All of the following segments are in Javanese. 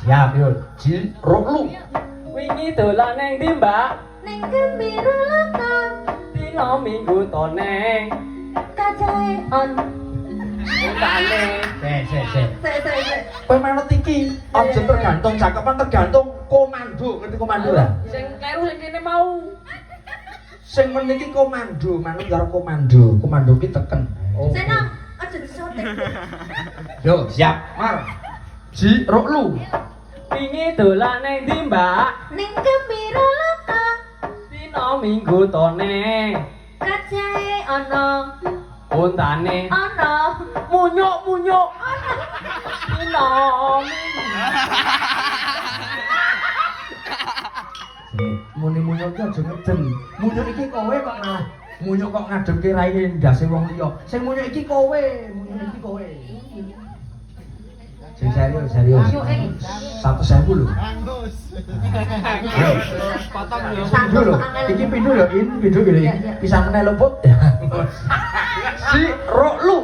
Siap yuk. Jeruk lu. Wingi dolan neng ndi, Mbak? Neng gembira laka Dino minggu to neng. kajae on. Utane. Sik. Sik. Kowe manut iki aja tergantung cakepan tergantung komando. Ngerti komando ora? Sing kleru sing kene mau. Sing meniki komando, manut karo komando. Komando ki teken. Seno, aja disotek. Yo, siap. Mar. Jeruk lu. Wingi dolan neng ndi, Mbak? Neng gembira laka Dino minggu to neng. kajae ono. Untane. Ono. Munyuk. Dino Muni-munyuk ki aja ngeden. Munyuk iki kowe kok malah munyuk kok ngadepke raine ndase wong liya. Sing munyuk iki kowe, munyuk iki kowe. Sing serius. Munyuke. 100.000 lho. Yo. potong yo. Pindho lho. Iki pindho lho, pindho gini. Pisang meneh luput. Jeruk lu.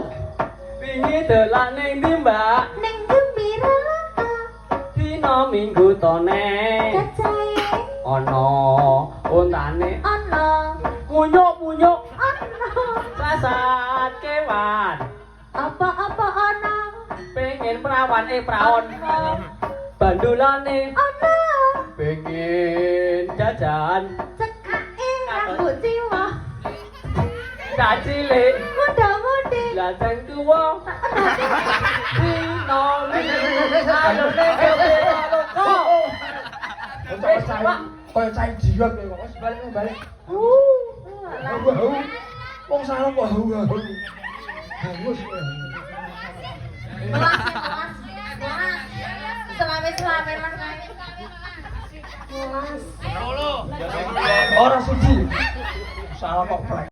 Wingi dolan neng ndi, Mbak? Neng gembira laka Dino minggu to neng. kajae Ono untane. ono. Munyuk. Ono. Sasat kewan. Apa-apa ono. Pengen prawan praon. Bandulane. Ono. Pengen jajan. Cekake rambut jiwa. Cilik. Muda-mudi. Lajeng tuwa. Dino minggu. Ayo nek loko. Kaya cai jiot kowe kok wis balik. Wong salah kok hau. Hangus kowe. Melas. Selame mas. Melas. Ora siji. Salah kok plek.